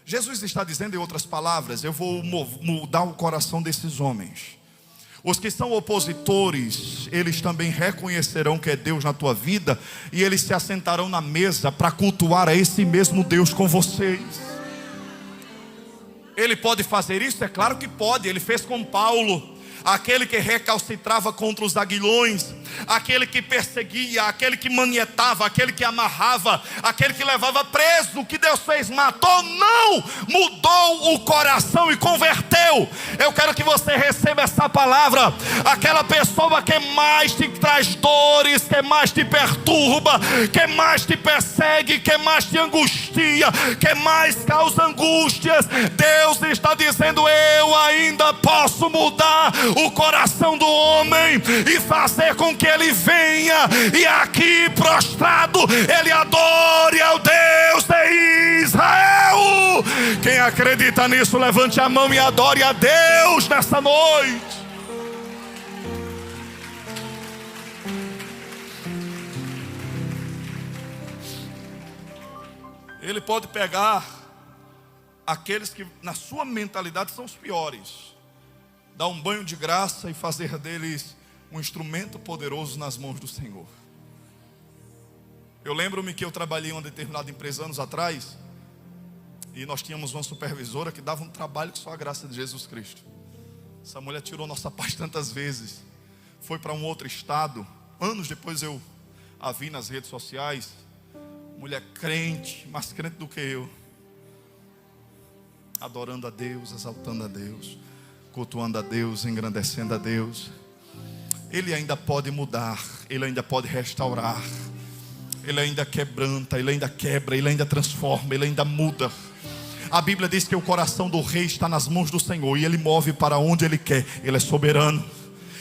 Jesus está dizendo, em outras palavras, eu vou mudar o coração desses homens. Os que são opositores, eles também reconhecerão que é Deus na tua vida, e eles se assentarão na mesa para cultuar a esse mesmo Deus com vocês. Ele pode fazer isso? É claro que pode. Ele fez com Paulo, aquele que recalcitrava contra os aguilhões, aquele que perseguia, aquele que manietava, aquele que amarrava, aquele que levava preso. O que Deus fez? Matou? Não! Mudou o coração e converteu. Eu quero que você receba essa palavra. Aquela pessoa que mais te traz dores, que mais te perturba, que mais te persegue, que mais te angustia, que mais causa angústias, Deus está dizendo, eu ainda posso mudar o coração do homem e fazer com que ele venha e aqui prostrado ele adore ao Deus de Israel. Quem acredita nisso, levante a mão e adore a Deus nessa noite. Ele pode pegar aqueles que na sua mentalidade são os piores, dar um banho de graça e fazer deles um instrumento poderoso nas mãos do Senhor. Eu lembro-me que eu trabalhei em uma determinada empresa anos atrás, e nós tínhamos uma supervisora que dava um trabalho com só a graça de Jesus Cristo. Essa mulher tirou nossa paz tantas vezes, foi para um outro estado. Anos depois eu a vi nas redes sociais. Mulher crente, mais crente do que eu, adorando a Deus, exaltando a Deus, cultuando a Deus, engrandecendo a Deus. Ele ainda pode mudar, Ele ainda pode restaurar, Ele ainda quebranta, Ele ainda quebra, Ele ainda transforma, Ele ainda muda. A Bíblia diz que o coração do rei está nas mãos do Senhor, e Ele move para onde Ele quer. Ele é soberano.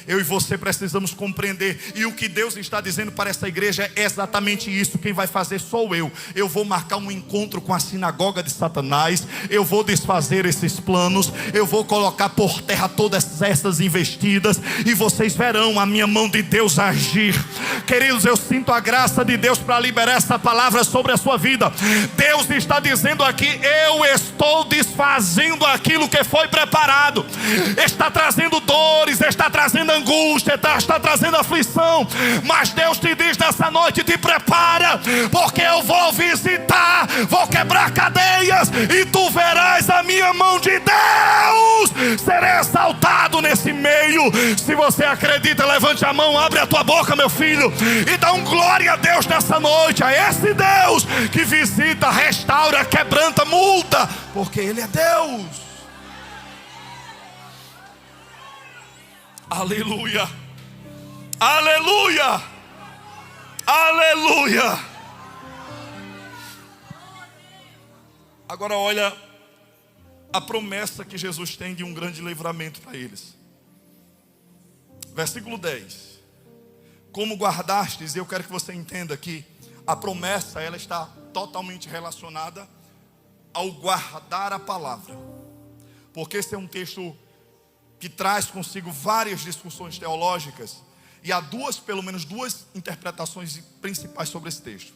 Eu e você precisamos compreender, e o que Deus está dizendo para essa igreja é exatamente isso. Quem vai fazer sou eu. Eu vou marcar um encontro com a sinagoga de Satanás, eu vou desfazer esses planos, eu vou colocar por terra todas essas investidas, e vocês verão a minha mão de Deus agir. Queridos, eu sinto a graça de Deus para liberar essa palavra sobre a sua vida. Deus está dizendo aqui, eu estou desfazendo aquilo que foi preparado. Está trazendo dores, está trazendo angústia, está trazendo aflição, mas Deus te diz nessa noite, te prepara, porque eu vou visitar, vou quebrar cadeias, e tu verás a minha mão de Deus ser exaltado nesse meio. Se você acredita, levante a mão, abre a tua boca, meu filho, e dá um glória a Deus nessa noite, a esse Deus que visita, restaura, quebranta, multa, porque Ele é Deus. Aleluia, aleluia, aleluia. Agora olha a promessa que Jesus tem de um grande livramento para eles. Versículo 10. Como guardastes, eu quero que você entenda que a promessa, ela está totalmente relacionada ao guardar a palavra. Porque esse é um texto que traz consigo várias discussões teológicas. E há pelo menos duas interpretações principais sobre esse texto.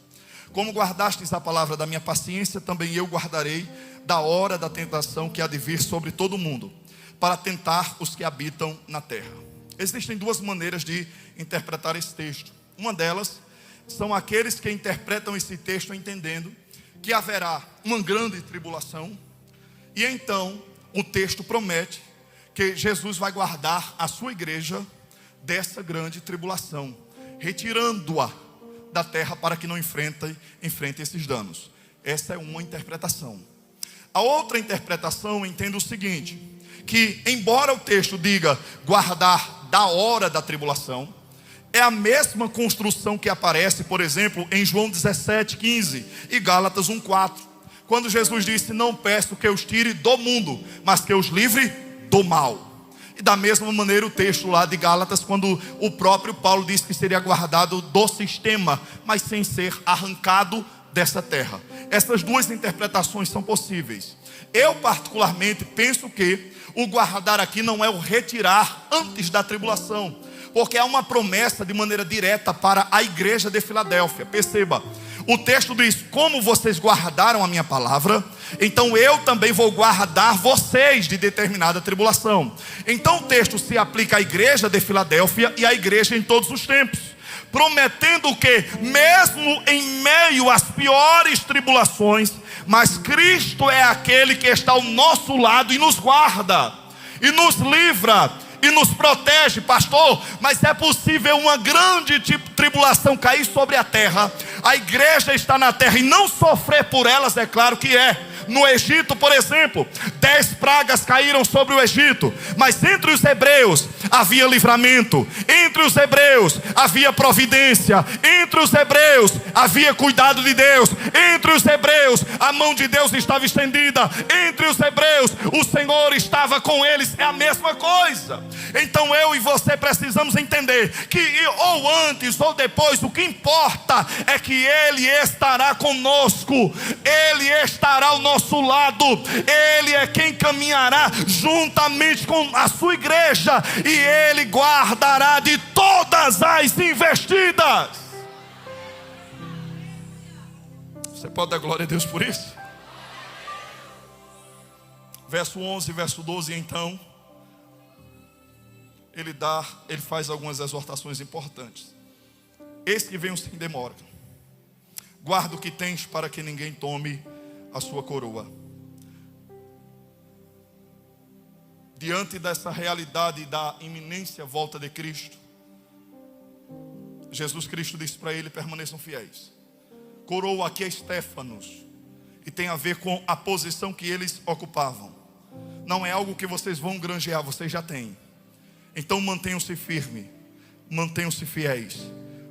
Como guardastes a palavra da minha paciência, também eu guardarei da hora da tentação que há de vir sobre todo mundo, para tentar os que habitam na terra. Existem duas maneiras de interpretar esse texto. Uma delas são aqueles que interpretam esse texto entendendo que haverá uma grande tribulação. E então o texto promete que Jesus vai guardar a sua igreja dessa grande tribulação, retirando-a da terra para que não enfrente esses danos. Essa é uma interpretação. A outra interpretação entende o seguinte, que embora o texto diga guardar da hora da tribulação, é a mesma construção que aparece, por exemplo, em João 17:15 e Gálatas 1:4, quando Jesus disse: não peço que os tire do mundo, mas que os livre do mal. E da mesma maneira o texto lá de Gálatas, quando o próprio Paulo disse que seria guardado do sistema, mas sem ser arrancado dessa terra. Essas duas interpretações são possíveis. Eu particularmente penso que o guardar aqui não é o retirar antes da tribulação, porque é uma promessa de maneira direta para a igreja de Filadélfia. Perceba, o texto diz: como vocês guardaram a minha palavra, então eu também vou guardar vocês de determinada tribulação. Então o texto se aplica à igreja de Filadélfia e à igreja em todos os tempos, prometendo que mesmo em meio às piores tribulações, mas Cristo é aquele que está ao nosso lado e nos guarda, e nos livra, e nos protege. Pastor, mas é possível uma grande tribulação cair sobre a terra, a igreja está na terra e não sofrer por elas? É claro que é. No Egito, por exemplo, 10 pragas caíram sobre o Egito, mas entre os hebreus havia livramento, entre os hebreus havia providência, entre os hebreus havia cuidado de Deus, entre os hebreus a mão de Deus estava estendida, entre os hebreus o Senhor estava com eles. É a mesma coisa. Então eu e você precisamos entender que ou antes ou depois, o que importa é que Ele estará conosco, Ele estará ao nosso lado, Ele é quem caminhará juntamente com a sua igreja, e Ele guardará de todas as investidas. Você pode dar glória a Deus por isso? Verso 11, verso 12, então ele faz algumas exortações importantes. Eis que venho sem demora, guarda o que tens para que ninguém tome a sua coroa. Diante dessa realidade da iminência volta de Cristo, Jesus Cristo disse para ele: permaneçam fiéis. Coroa aqui é Estéfanos, e tem a ver com a posição que eles ocupavam. Não é algo que vocês vão granjear, vocês já têm. Então mantenham-se firmes, mantenham-se fiéis,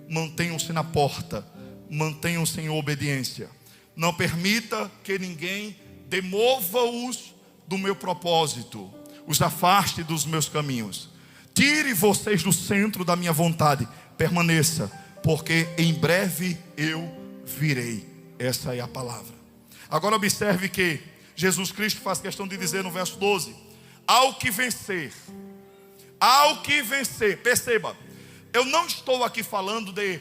mantenham-se na porta, mantenham-se em obediência. Não permita que ninguém demova-os do meu propósito, os afaste dos meus caminhos. Tire vocês do centro da minha vontade. Permaneça, porque em breve eu virei. Essa é a palavra. Agora observe que Jesus Cristo faz questão de dizer no verso 12: ao que vencer. Ao que vencer. Perceba, eu não estou aqui falando de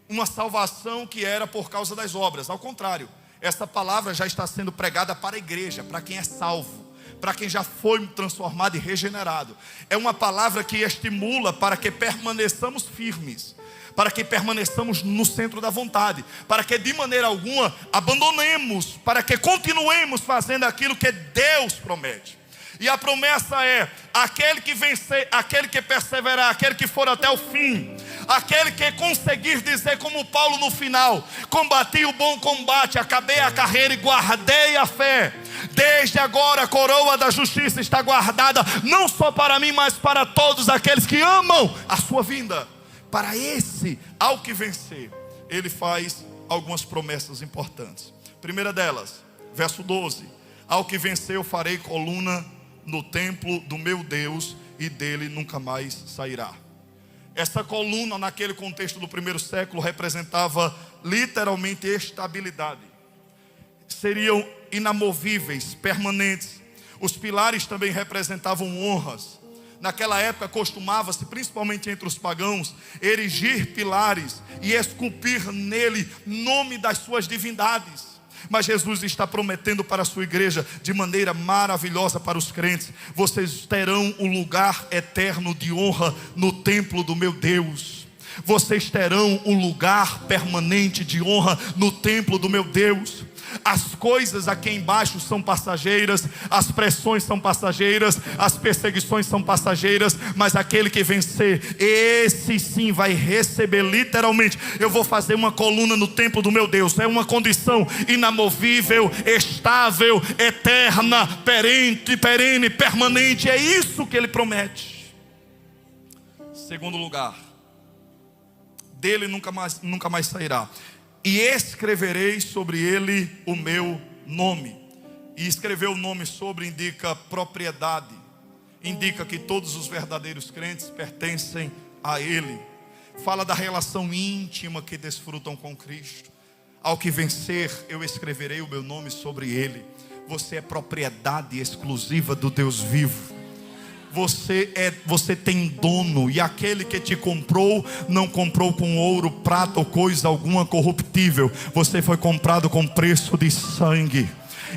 uma salvação que era por causa das obras. Ao contrário, essa palavra já está sendo pregada para a igreja, para quem é salvo, para quem já foi transformado e regenerado. É uma palavra que estimula para que permaneçamos firmes, para que permaneçamos no centro da vontade, para que de maneira alguma abandonemos, para que continuemos fazendo aquilo que Deus promete. E a promessa é: aquele que vencer, aquele que perseverar, aquele que for até o fim, aquele que conseguir dizer como Paulo no final: combati o bom combate, acabei a carreira e guardei a fé. Desde agora a coroa da justiça está guardada, não só para mim, mas para todos aqueles que amam a sua vinda. Para esse, ao que vencer, ele faz algumas promessas importantes. Primeira delas, verso 12: ao que vencer eu farei coluna no templo do meu Deus, e dele nunca mais sairá. Essa coluna, naquele contexto do primeiro século, representava literalmente estabilidade. Seriam inamovíveis, permanentes. Os pilares também representavam honras. Naquela época costumava-se, principalmente entre os pagãos, erigir pilares e esculpir nele nome das suas divindades. Mas Jesus está prometendo para a sua igreja de maneira maravilhosa para os crentes: vocês terão um lugar eterno de honra no templo do meu Deus. Vocês terão um lugar permanente de honra no templo do meu Deus. As coisas aqui embaixo são passageiras, as pressões são passageiras, as perseguições são passageiras, mas aquele que vencer, esse sim vai receber literalmente. Eu vou fazer uma coluna no templo do meu Deus. É uma condição inamovível, estável, eterna, perene, permanente. É isso que ele promete. Segundo lugar, dele nunca mais sairá. E escreverei sobre ele o meu nome. E escrever o nome sobre indica propriedade, indica que todos os verdadeiros crentes pertencem a ele. Fala da relação íntima que desfrutam com Cristo. Ao que vencer, eu escreverei o meu nome sobre ele. Você é propriedade exclusiva do Deus vivo. Você tem dono, e aquele que te comprou, não comprou com ouro, prata ou coisa alguma corruptível. Você foi comprado com preço de sangue.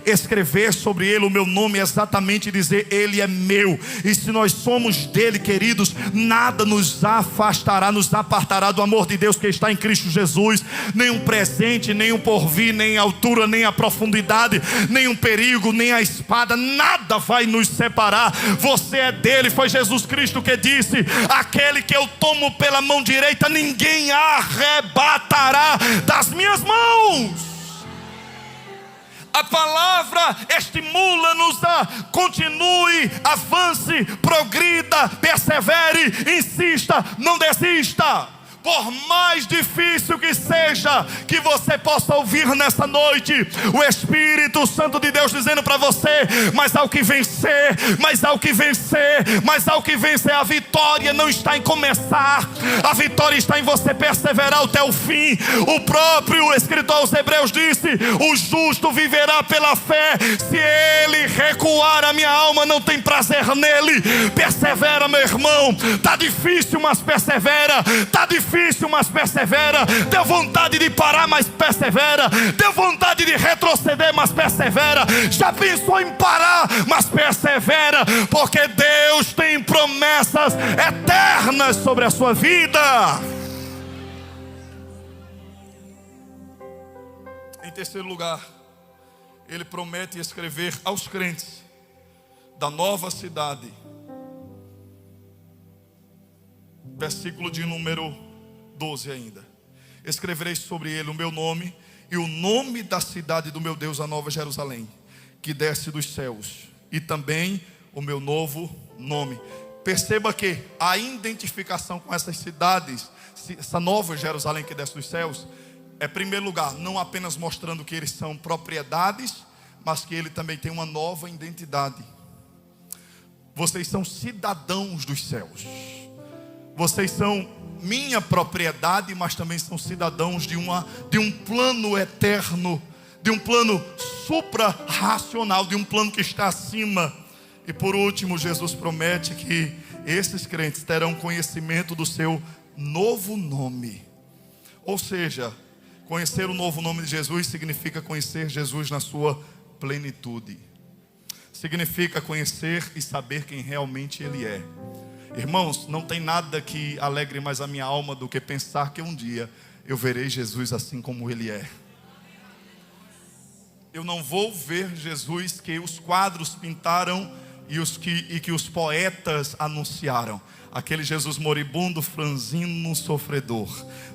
Escrever sobre ele o meu nome é exatamente dizer: ele é meu. E se nós somos dele, queridos, nada nos afastará, nos apartará do amor de Deus que está em Cristo Jesus. Nem um presente, nem um porvir, nem a altura, nem a profundidade, nem um perigo, nem a espada, nada vai nos separar. Você é dele. Foi Jesus Cristo que disse: aquele que eu tomo pela mão direita, ninguém arrebatará das minhas mãos. A palavra estimula-nos a continue, avance, progrida, persevere, insista, não desista. Por mais difícil que seja, que você possa ouvir nessa noite o Espírito Santo de Deus dizendo para você: mas ao que vencer, mas ao que vencer, mas ao que vencer. A vitória não está em começar, a vitória está em você perseverar até o fim. O próprio escritor aos Hebreus disse: o justo viverá pela fé. Se ele recuar, a minha alma não tem prazer nele. Persevera, meu irmão. Está difícil, mas persevera. Está difícil, mas persevera. Deu vontade de parar, mas persevera. Deu vontade de retroceder, mas persevera. Já pensou em parar, mas persevera, porque Deus tem promessas eternas sobre a sua vida. Em terceiro lugar, ele promete escrever aos crentes da nova cidade, versículo de número 12 ainda: escreverei sobre ele o meu nome e o nome da cidade do meu Deus, a nova Jerusalém, que desce dos céus, e também o meu novo nome. Perceba que a identificação com essas cidades, essa nova Jerusalém que desce dos céus, é, em primeiro lugar, não apenas mostrando que eles são propriedades, mas que ele também tem uma nova identidade. Vocês são cidadãos dos céus. Vocês são minha propriedade, mas também são cidadãos de um plano eterno, de um plano supra-racional, de um plano que está acima. E por último, Jesus promete que esses crentes terão conhecimento do seu novo nome. Ou seja, conhecer o novo nome de Jesus significa conhecer Jesus na sua plenitude. Significa conhecer e saber quem realmente Ele é. Irmãos, não tem nada que alegre mais a minha alma do que pensar que um dia eu verei Jesus assim como Ele é. Eu não vou ver Jesus que os quadros pintaram e que os poetas anunciaram. Aquele Jesus moribundo, franzino, sofredor.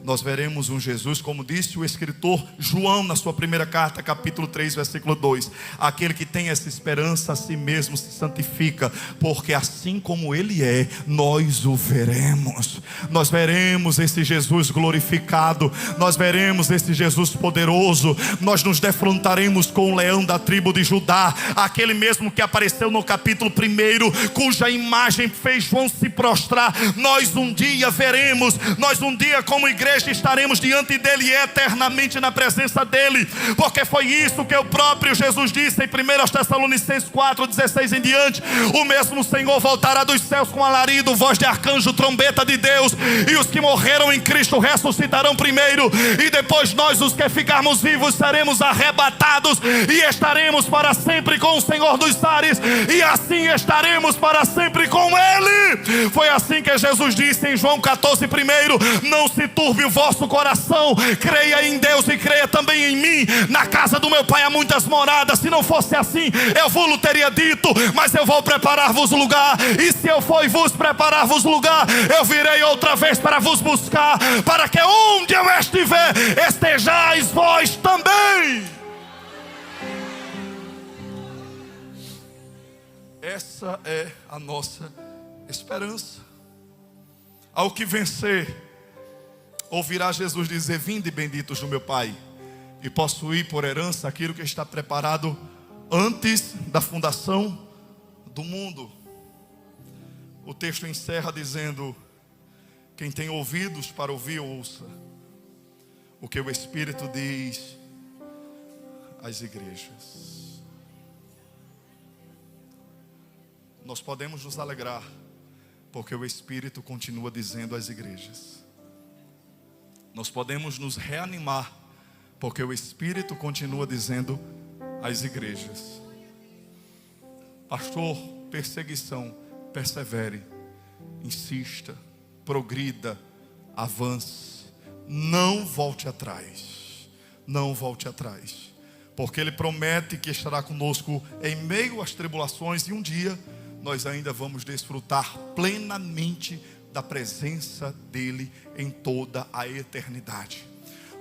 Nós veremos um Jesus, como disse o escritor João na sua primeira carta, capítulo 3, versículo 2: aquele que tem essa esperança a si mesmo se santifica, porque assim como Ele é, nós o veremos. Nós veremos esse Jesus glorificado, nós veremos esse Jesus poderoso. Nós nos defrontaremos com o leão da tribo de Judá, aquele mesmo que apareceu no capítulo capítulo 1, cuja imagem fez João se prostrar. Nós um dia veremos, nós um dia como igreja estaremos diante dele eternamente na presença dele, porque foi isso que o próprio Jesus disse em 1 Tessalonicenses 4:16 em diante: o mesmo Senhor voltará dos céus com alarido, voz de arcanjo, trombeta de Deus, e os que morreram em Cristo ressuscitarão primeiro, e depois nós, os que ficarmos vivos, seremos arrebatados e estaremos para sempre com o Senhor dos ares, e assim estaremos para sempre com ele. Foi assim que Jesus disse em João 14:1: não se turbe o vosso coração, creia em Deus e creia também em mim. Na casa do meu pai há muitas moradas, se não fosse assim eu vos teria dito, mas eu vou preparar-vos lugar, e se eu for e vos preparar-vos lugar, eu virei outra vez para vos buscar, para que onde eu estiver, estejais vós também. Essa é a nossa esperança. Ao que vencer, ouvirá Jesus dizer: vinde benditos do meu Pai, e possuir por herança aquilo que está preparado antes da fundação do mundo. O texto encerra dizendo: quem tem ouvidos para ouvir, ouça o que o Espírito diz às igrejas. Nós podemos nos alegrar, porque o Espírito continua dizendo às igrejas. Nós podemos nos reanimar, porque o Espírito continua dizendo às igrejas. Pastor, perseguição, persevere, insista, progrida, avance, não volte atrás, não volte atrás, porque Ele promete que estará conosco em meio às tribulações, e um dia nós ainda vamos desfrutar plenamente da presença dEle em toda a eternidade.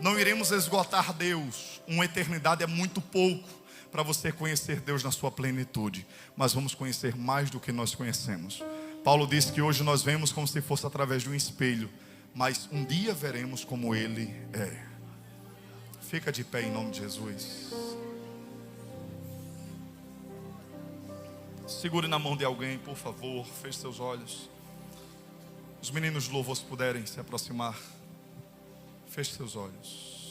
Não iremos esgotar Deus, uma eternidade é muito pouco para você conhecer Deus na sua plenitude, mas vamos conhecer mais do que nós conhecemos. Paulo disse que hoje nós vemos como se fosse através de um espelho, mas um dia veremos como Ele é. Fica de pé em nome de Jesus. Segure na mão de alguém, por favor. Feche seus olhos. Os meninos de louvor, se puderem se aproximar. Feche seus olhos.